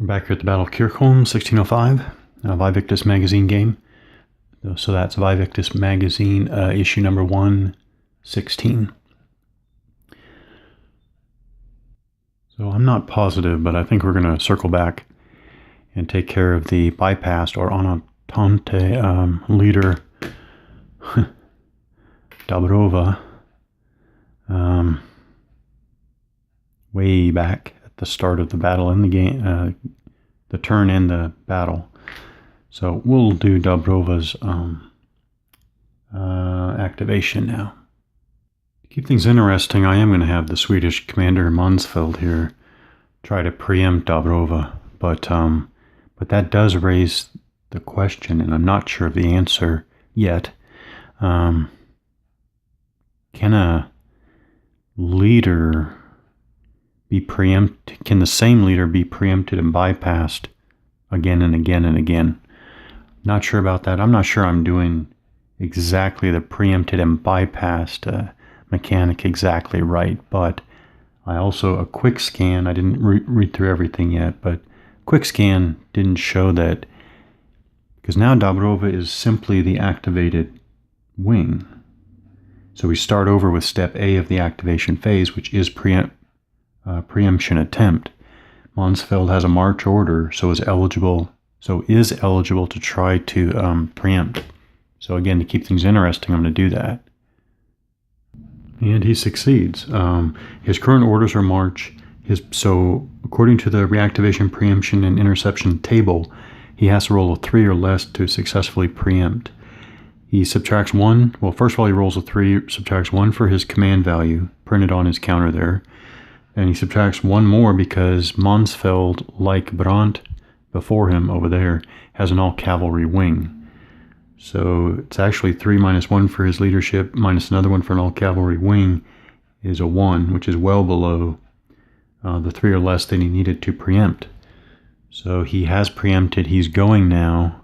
We're back here at the Battle of Kircholm, 1605, Vivictus Magazine game. So that's Vivictus Magazine, issue number 116. So I'm not positive, but I think we're going to circle back and take care of the bypassed or Entente leader Dobrova way back at the start of the battle in the game, the turn in the battle. So we'll do Dobrova's activation now. To keep things interesting, I am going to have the Swedish commander Mansfeld here try to preempt Dobrova, but that does raise the question, and I'm not sure of the answer yet. Can a leader be preempted? Can the same leader be preempted and bypassed again and again and again? Not sure about that. I'm not sure I'm doing exactly the preempted and bypassed mechanic exactly right, but I also, a quick scan, I didn't read through everything yet, but quick scan didn't show that, because now Dobrova is simply the activated wing. So we start over with step A of the activation phase, which is preemption attempt. Mansfeld has a march order, so is eligible to try to preempt. So again, to keep things interesting, I'm going to do that. And he succeeds. His current orders are march. So according to the reactivation, preemption, and interception table, he has to roll a 3 or less to successfully preempt. He subtracts 1. Well, first of all, he rolls a 3, subtracts 1 for his command value, printed on his counter there. And he subtracts 1 more because Mansfeld, like Brandt before him over there, has an all-cavalry wing. So it's actually 3 minus 1 for his leadership, minus another 1 for an all-cavalry wing is a 1, which is well below the 3 or less that he needed to preempt. So he has preempted. He's going now,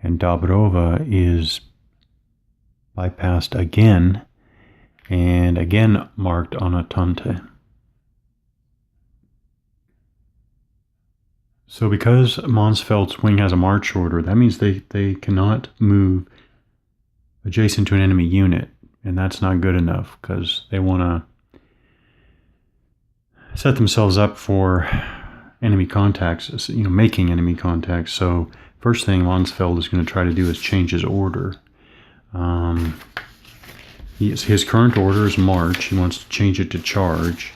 and Dobrova is bypassed again, and again marked on Entente. So because Mansfeld's wing has a march order, that means they cannot move adjacent to an enemy unit, and that's not good enough because they want to set themselves up for enemy contacts, making enemy contacts. So first thing Mansfeld is going to try to do is change his order. His current order is march. He wants to change it to charge.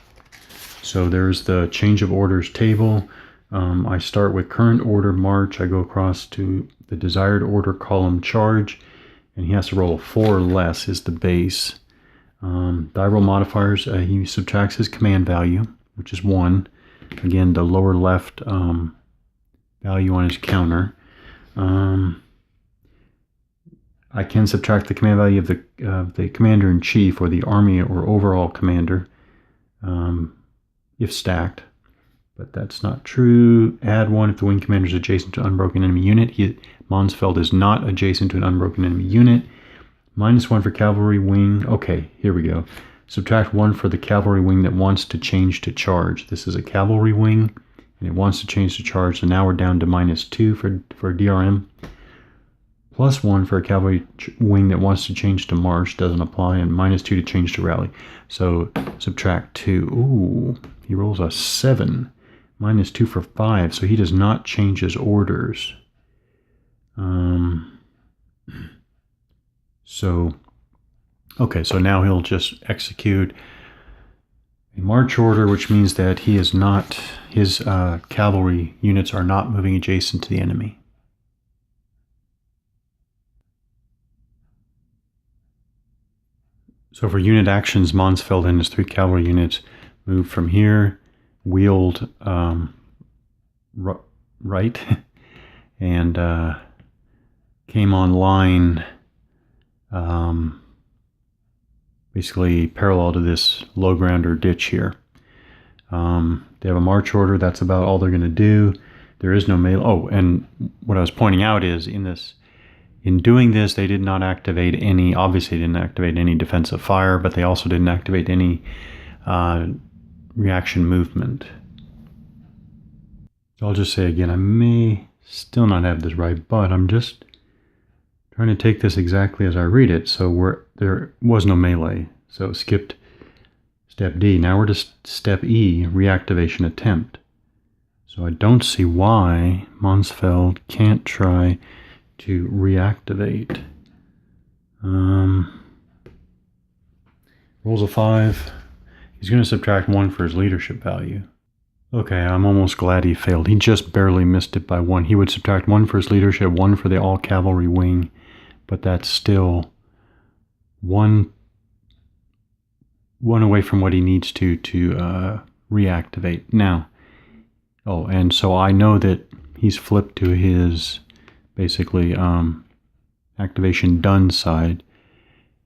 So there's the change of orders table. I start with current order march. I go across to the desired order column charge, and he has to roll a 4 or less is the base. Die roll modifiers, he subtracts his command value, which is 1. Again, the lower left value on his counter. I can subtract the command value of the commander-in-chief or the army or overall commander if stacked. But that's not true. Add 1 if the wing commander is adjacent to an unbroken enemy unit. Mansfeld is not adjacent to an unbroken enemy unit. Minus 1 for cavalry wing. Okay, here we go. Subtract 1 for the cavalry wing that wants to change to charge. This is a cavalry wing, and it wants to change to charge. So now we're down to minus 2 for DRM. Plus 1 for a cavalry wing that wants to change to march. Doesn't apply. And minus 2 to change to rally. So subtract 2. Ooh, he rolls a 7. Minus 2 for 5, so he does not change his orders. So now he'll just execute a march order, which means that he is not, his cavalry units are not moving adjacent to the enemy. So for unit actions, Mansfeld and his 3 cavalry units move from here, wheeled right, and came online basically parallel to this low ground or ditch here. They have a march order. That's about all they're going to do. There is no melee. Oh, and what I was pointing out is in doing this, they did not activate any, obviously didn't activate any defensive fire, but they also didn't activate any reaction movement. So I'll just say again, I may still not have this right, but I'm just trying to take this exactly as I read it. So there was no melee, so skipped step D. Now we're to step E, reactivation attempt. So I don't see why Mansfeld can't try to reactivate. Rolls a 5. He's going to subtract 1 for his leadership value. Okay, I'm almost glad he failed. He just barely missed it by 1. He would subtract 1 for his leadership, 1 for the all-cavalry wing, but that's still one away from what he needs to reactivate. Now, and so I know that he's flipped to his, basically, activation done side.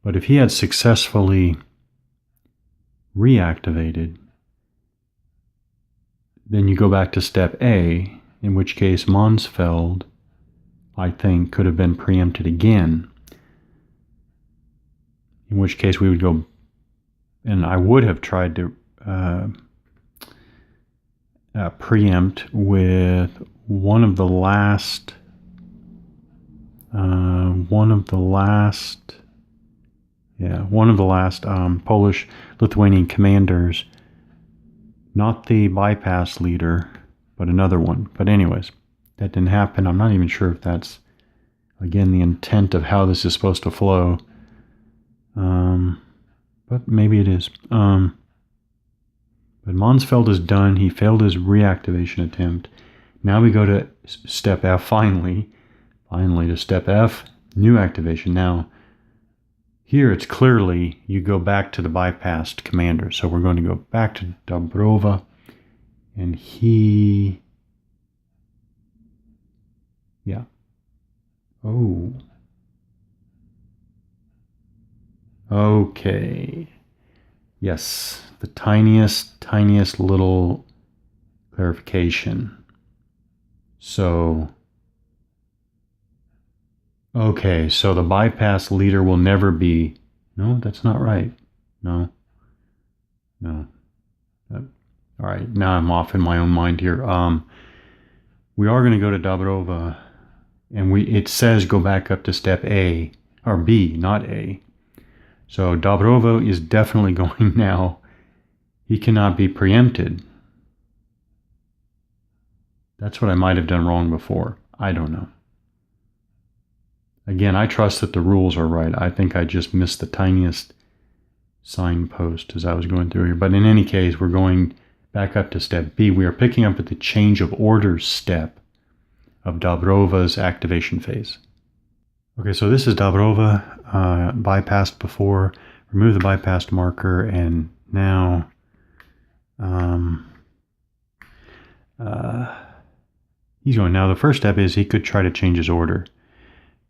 But if he had successfully reactivated, then you go back to step A, in which case Mansfeld, I think, could have been preempted again. In which case we would go, and I would have tried to preempt with one of the last Polish-Lithuanian commanders, not the bypass leader, but another one. But anyways, that didn't happen. I'm not even sure if that's, again, the intent of how this is supposed to flow. But maybe it is. But Mansfeld is done. He failed his reactivation attempt. Now we go to step F, finally to step F, new activation. Now, here it's clearly you go back to the bypassed commander. So we're going to go back to Dobrova, and okay. Yes, the tiniest little clarification. So, okay, so the bypass leader will never be, no, that's not right. No. All right, now I'm off in my own mind here. We are going to go to Dobrova, and it says go back up to step A, or B, not A. So Dobrova is definitely going now. He cannot be preempted. That's what I might have done wrong before. I don't know. Again, I trust that the rules are right. I think I just missed the tiniest signpost as I was going through here. But in any case, we're going back up to step B. We are picking up at the change of orders step of Dobrova's activation phase. Okay, so this is Dobrova, bypassed before. Remove the bypassed marker, and now he's going. Now the first step is he could try to change his order.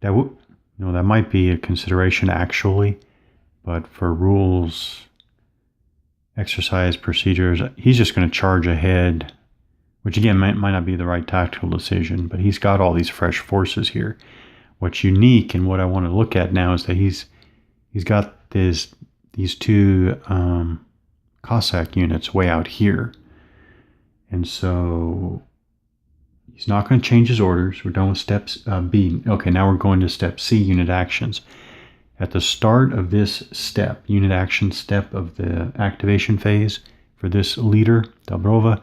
That might be a consideration actually, but for rules, exercise procedures, he's just going to charge ahead, which again might not be the right tactical decision. But he's got all these fresh forces here. What's unique and what I want to look at now is that he's got these two Cossack units way out here, and so he's not going to change his orders. We're done with step B. Okay, now we're going to step C, unit actions. At the start of this step, unit action step of the activation phase for this leader, Dobrova,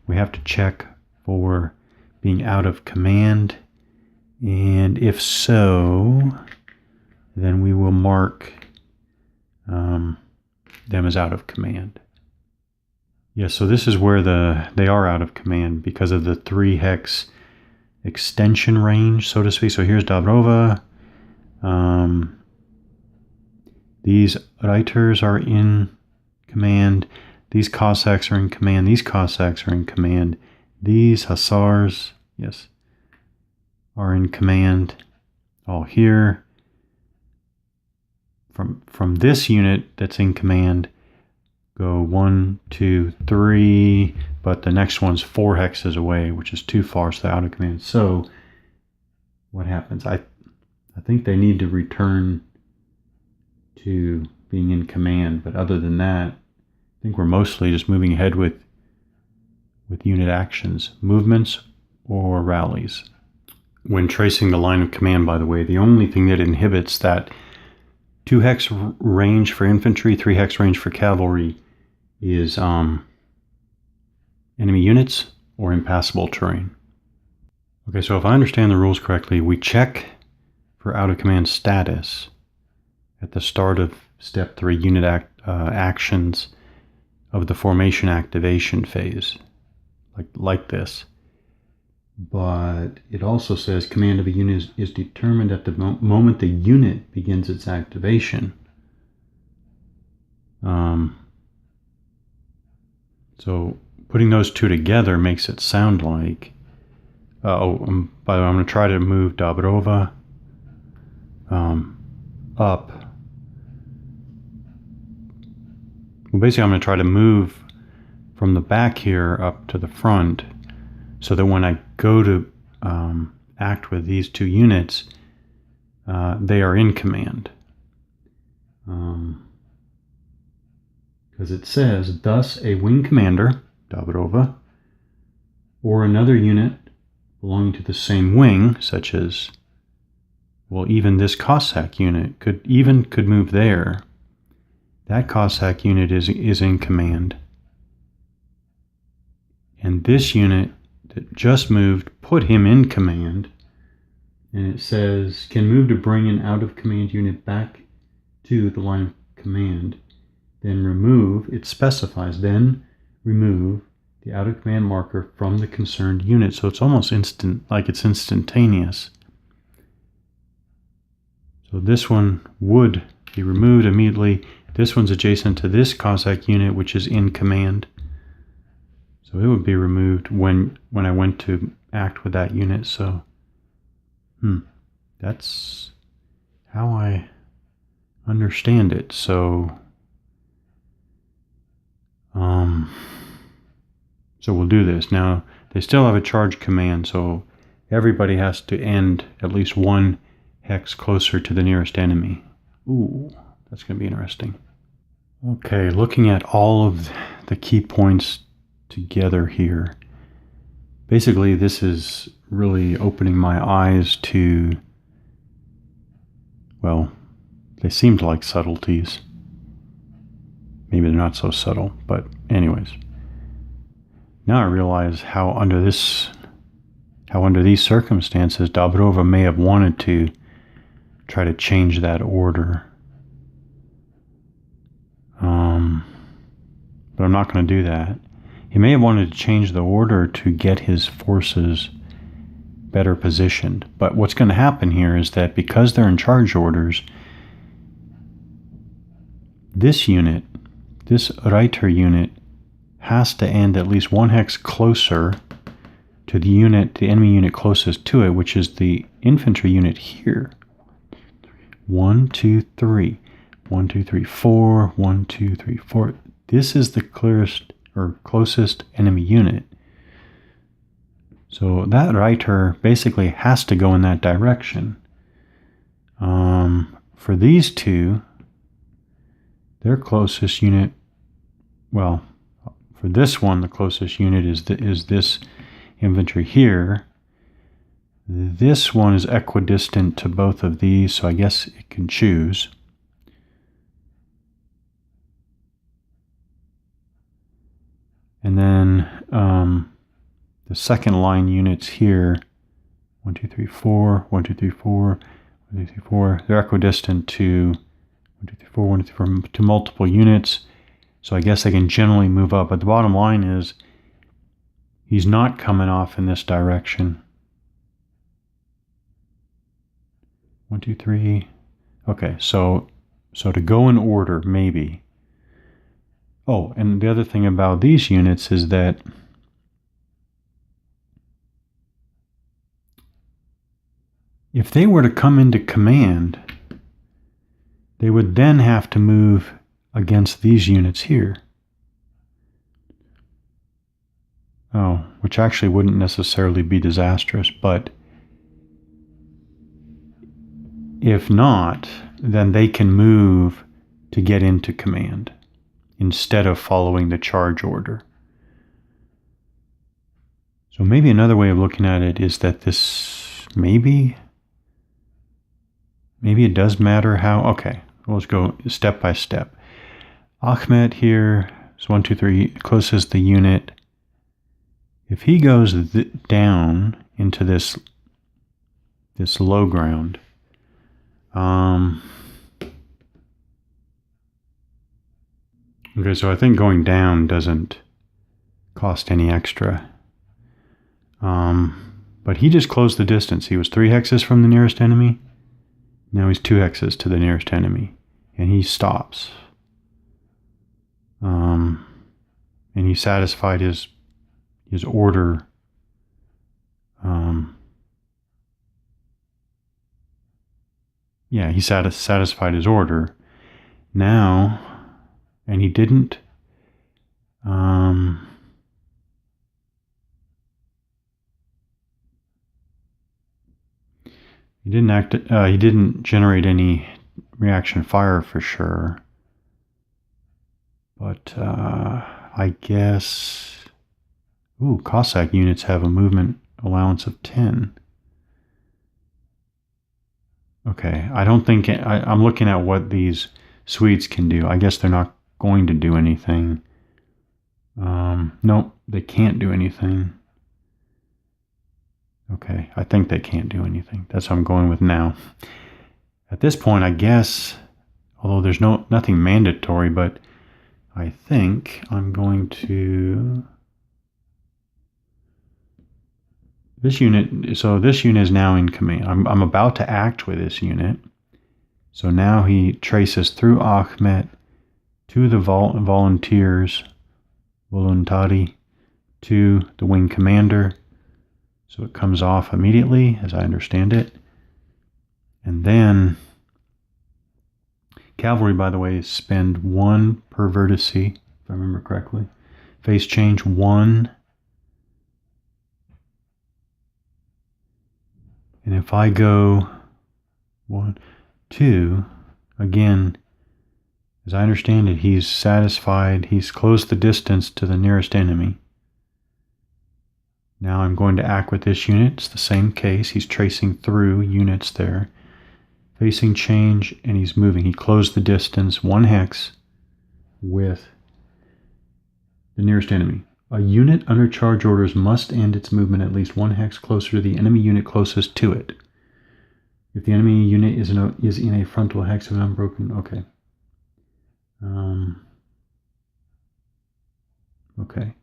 we have to check for being out of command. And if so, then we will mark them as out of command. Yeah, so this is where they are out of command because of the 3-hex extension range, so to speak. So here's Dobrova. These Reiters are in command. These Cossacks are in command. These Cossacks are in command. These Hussars, yes, are in command. All here. From this unit that's in command, go 1, 2, 3, but the next one's 4 hexes away, which is too far, so they're out of command. So what happens? I think they need to return to being in command, but other than that, I think we're mostly just moving ahead with unit actions. Movements or rallies. When tracing the line of command, by the way, the only thing that inhibits that 2 hex range for infantry, 3 hex range for cavalry is enemy units or impassable terrain. Okay, so if I understand the rules correctly, we check for out of command status at the start of step 3 unit actions of the formation activation phase, like this. But it also says command of a unit is determined at the moment the unit begins its activation. So putting those two together makes it sound like, by the way, I'm going to try to move Dobrova up. Well, basically I'm going to try to move from the back here up to the front, so that when I go to act with these 2 units, they are in command. Because it says, thus a wing commander, Dobrova, or another unit belonging to the same wing, such as, well, even this Cossack unit could move there. That Cossack unit is in command. And this unit that just moved put him in command, and it says can move to bring an out of command unit back to the line of command, then remove, it specifies, then remove the out of command marker from the concerned unit. So it's almost it's instantaneous. So this one would be removed immediately. This one's adjacent to this Cossack unit, which is in command. So it would be removed when I went to act with that unit. So, that's how I understand it. So, so we'll do this. Now, they still have a charge command, so everybody has to end at least 1 hex closer to the nearest enemy. Ooh, that's going to be interesting. Okay, looking at all of the key points together here. Basically, this is really opening my eyes to, well, they seemed like subtleties. Maybe they're not so subtle, but anyways. Now I realize how under these circumstances, Dobrova may have wanted to try to change that order. But I'm not going to do that. He may have wanted to change the order to get his forces better positioned. But what's going to happen here is that because they're in charge orders, this unit, this Reiter unit, has to end at least 1 hex closer to the enemy unit closest to it, which is the infantry unit here. 1, 2, 3. 1, 2, 3, 4. 1, 2, 3, 4. This is the clearest or closest enemy unit. So that Reiter basically has to go in that direction. For these two, their closest unit, well, for this one, the closest unit is this infantry here. This one is equidistant to both of these, so I guess it can choose. And then the second line units here, 1, 2, 3, 4, 1, 2, 3, 4, 1, 2, 3, 4, they're equidistant to 1, 2, 3, 4, 1, 2, 3, 4, to multiple units. So I guess they can generally move up. But the bottom line is he's not coming off in this direction. 1, 2, 3. Okay, so to go in order, maybe. Oh, and the other thing about these units is that if they were to come into command, they would then have to move against these units here. Oh, which actually wouldn't necessarily be disastrous, but if not, then they can move to get into command instead of following the charge order. So maybe another way of looking at it is that this, maybe it does matter how. Okay, let's go step by step. Ahmed here is 1, 2, 3, closest the unit. If he goes down into this low ground, okay, so I think going down doesn't cost any extra. But he just closed the distance. He was 3 hexes from the nearest enemy. Now he's 2 hexes to the nearest enemy. And he stops. And he satisfied his order. Yeah, he satisfied his order. Now, and he didn't. He didn't generate any reaction fire for sure. But I guess. Ooh, Cossack units have a movement allowance of 10. Okay, I don't think I'm looking at what these Swedes can do. I guess they're not going to do anything. Nope, they can't do anything. Okay, I think they can't do anything. That's what I'm going with now. At this point, I guess, although there's nothing mandatory, but I think I'm going to... This unit is now in command. I'm about to act with this unit. So now he traces through Ahmed to the volunteers, Voluntari, to the wing commander. So it comes off immediately, as I understand it. And then cavalry, by the way, spend 1 per vertice, if I remember correctly. Phase change 1. And if I go 1, 2, again, as I understand it, he's satisfied. He's closed the distance to the nearest enemy. Now I'm going to act with this unit. It's the same case. He's tracing through units there. Facing change, and he's moving. He closed the distance 1 hex with the nearest enemy. A unit under charge orders must end its movement at least 1 hex closer to the enemy unit closest to it. If the enemy unit is in a frontal hex of an unbroken... Okay. Okay.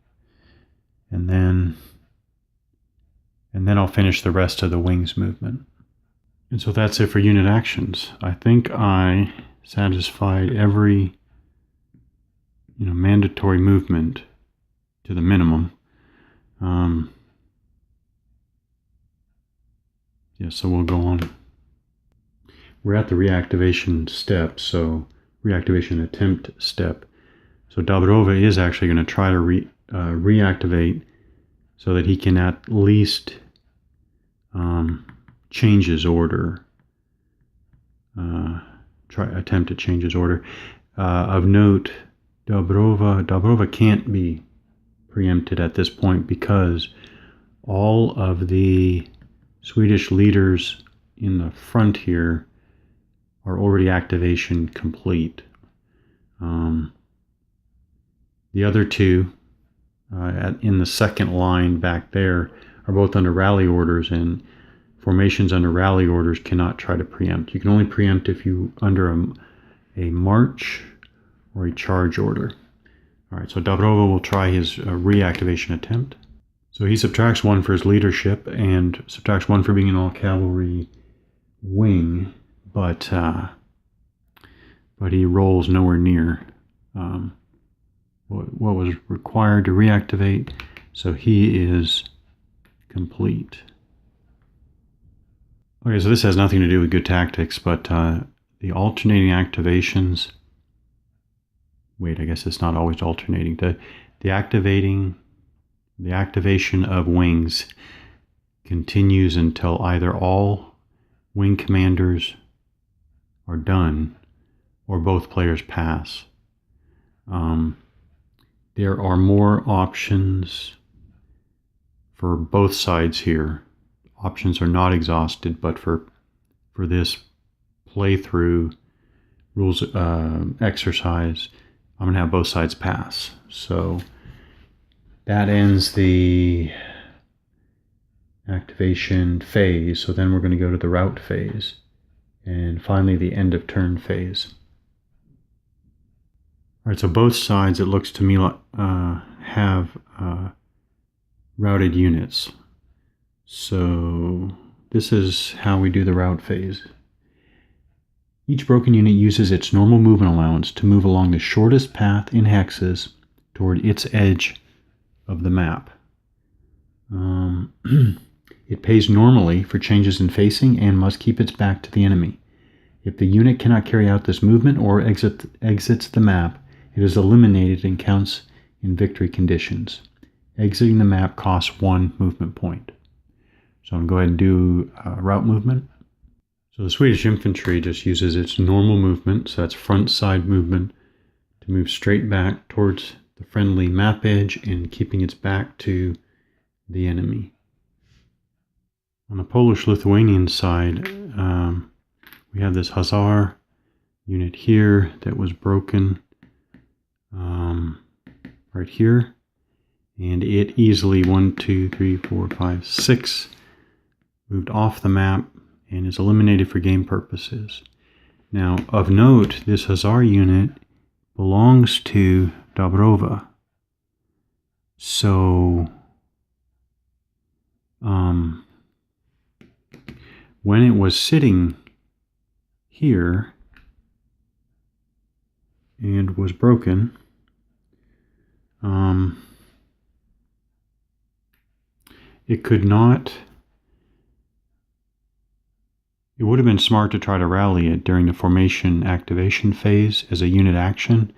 And then I'll finish the rest of the wings movement. And so that's it for unit actions. I think I satisfied every mandatory movement to the minimum. So we'll go on. We're at the reactivation step, so reactivation attempt step. So Dobrova is actually going to try to reactivate so that he can at least change his order. Attempt to change his order. Of note, Dobrova can't be preempted at this point because all of the Swedish leaders in the front here are already activation complete. The other two in the second line back there are both under rally orders, and formations under rally orders cannot try to preempt. You can only preempt if you under a march or a charge order. All right, so Dobrova will try his reactivation attempt. So he subtracts 1 for his leadership and subtracts 1 for being an all-cavalry wing, but he rolls nowhere near what was required to reactivate, so he is complete. Okay, so this has nothing to do with good tactics, but the alternating activations... Wait, I guess it's not always alternating. The activation of wings continues until either all wing commanders are done or both players pass. There are more options for both sides here. Options are not exhausted, but for this playthrough rules exercise, I'm going to have both sides pass. So that ends the activation phase. So then we're going to go to the route phase. And finally, the end of turn phase. All right, so both sides, it looks to me like have routed units. So this is how we do the route phase. Each broken unit uses its normal movement allowance to move along the shortest path in hexes toward its edge of the map. It pays normally for changes in facing and must keep its back to the enemy. If the unit cannot carry out this movement or exits the map, it is eliminated and counts in victory conditions. Exiting the map costs 1 movement point. So I'm going to go ahead and do route movement. So the Swedish infantry just uses its normal movement, so that's front side movement, to move straight back towards the friendly map edge and keeping its back to the enemy. On the Polish-Lithuanian side, we have this Hussar unit here that was broken right here, and it easily 1, 2, 3, 4, 5, 6 moved off the map and is eliminated for game purposes. Now, of note, this Hussar unit belongs to Dobrova. So, when it was sitting here and was broken, it could not. It would have been smart to try to rally it during the formation activation phase as a unit action,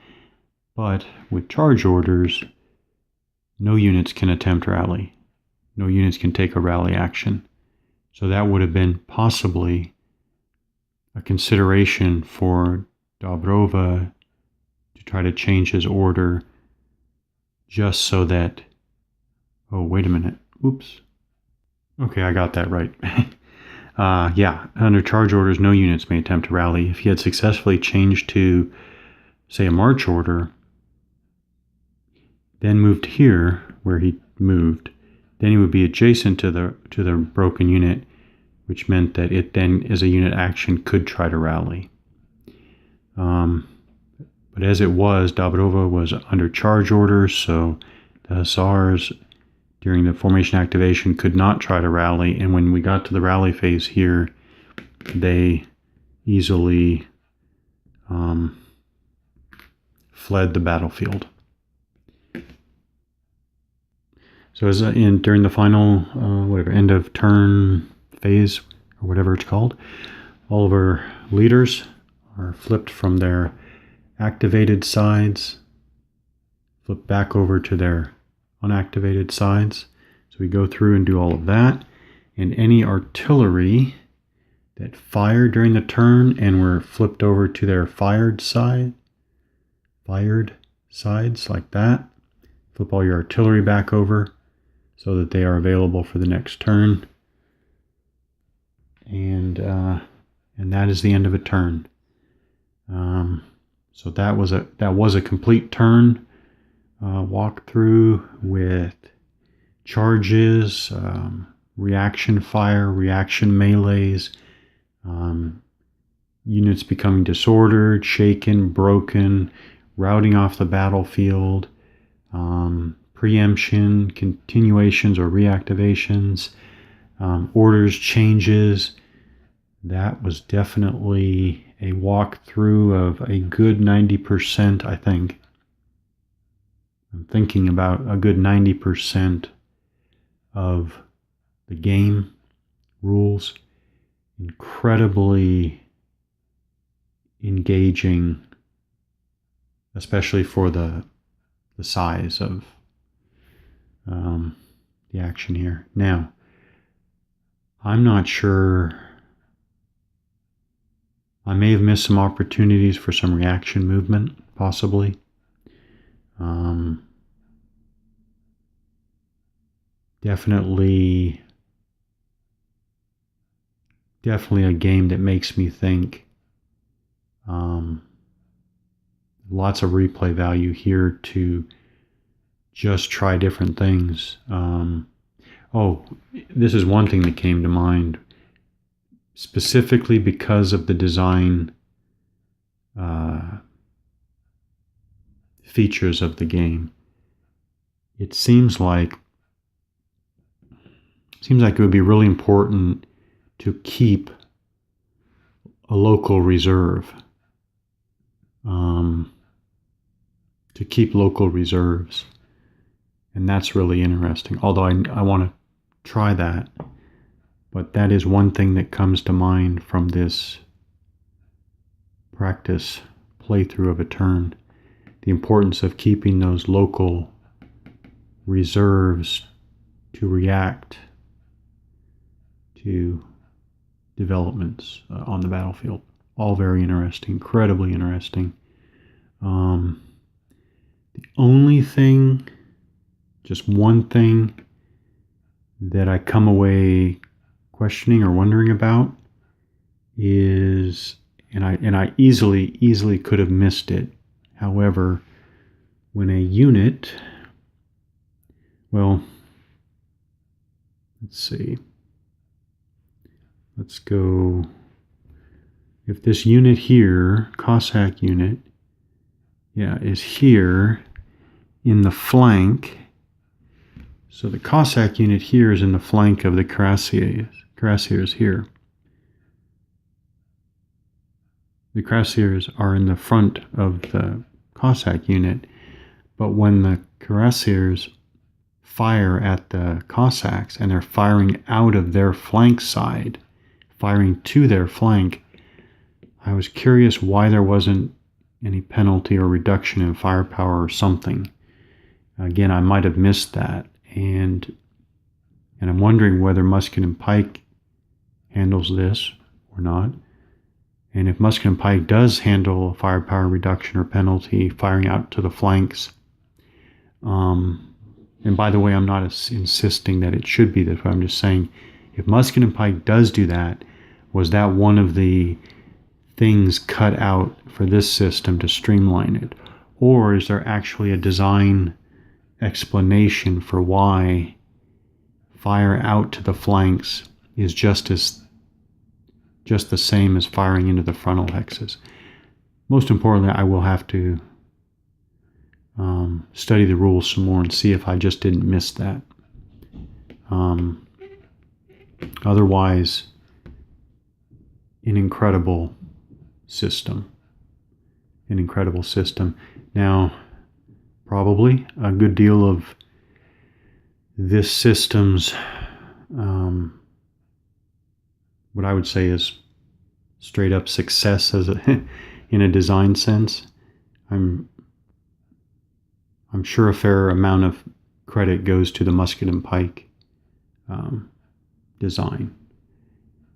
but with charge orders, no units can attempt rally. No units can take a rally action. So that would have been possibly a consideration for Dobrova to try to change his order just so that... Oh, wait a minute. Oops. Okay, I got that right. Yeah, under charge orders, no units may attempt to rally. If he had successfully changed to, say, a march order, then moved here, where he moved, then he would be adjacent to the broken unit, which meant that it then, as a unit action, could try to rally. But as it was, Dobrova was under charge orders, so the Hussars during the formation activation could not try to rally, and when we got to the rally phase here, they easily fled the battlefield. So as during the final end of turn phase, or whatever it's called, all of our leaders are flipped from their activated sides, flipped back over to their unactivated sides. So we go through and do all of that, and any artillery that fired during the turn and were flipped over to their fired sides like that, flip all your artillery back over so that they are available for the next turn, and that is the end of a turn. So that was a complete turn walkthrough with charges, reaction fire, reaction melees, units becoming disordered, shaken, broken, routing off the battlefield, preemption, continuations or reactivations, orders changes. That was definitely a walkthrough of a good 90%, I think. I'm thinking about a good 90% of the game rules. Incredibly engaging, especially for the size of the action here. Now, I'm not sure. I may have missed some opportunities for some reaction movement, possibly. Definitely a game that makes me think. Lots of replay value here to just try different things. This is one thing that came to mind, specifically because of the design features of the game. It seems like it would be really important to keep a local reserve. To keep local reserves. And that's really interesting. Although I want to try that. But that is one thing that comes to mind from this practice playthrough of a turn. The importance of keeping those local reserves to react to developments on the battlefield. All very interesting, incredibly interesting. The only thing, just one thing that I come away questioning or wondering about is, and I easily could have missed it. However, when a unit, well, let's see. Let's go. If this unit here, Cossack unit, is here in the flank. So the Cossack unit here is in the flank of the Cuirassiers here. The Cuirassiers are in the front of the Cossack unit, but when the Cuirassiers fire at the Cossacks and they're firing out of their flank side, firing to their flank, I was curious why there wasn't any penalty or reduction in firepower or something. Again, I might have missed that, and I'm wondering whether musket and pike handles this or not. And if musket and pike does handle a firepower reduction or penalty firing out to the flanks, and by the way, I'm not insisting that it should be this way. I'm just saying, if musket and pike does do that, was that one of the things cut out for this system to streamline it? Or is there actually a design explanation for why fire out to the flanks is just the same as firing into the frontal hexes? Most importantly, I will have to study the rules some more and see if I just didn't miss that. Otherwise, an incredible system. Now, probably a good deal of this system's what I would say is straight up success as in a design sense. I'm sure a fair amount of credit goes to the musket and pike design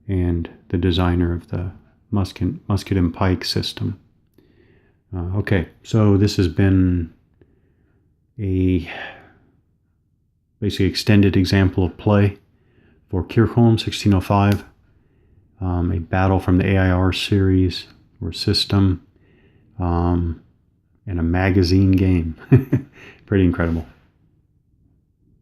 and the designer of the musket and pike system. Okay, so this has been a basically extended example of play for Kircholm 1605, a battle from the AIR series or system, and a magazine game. Pretty incredible.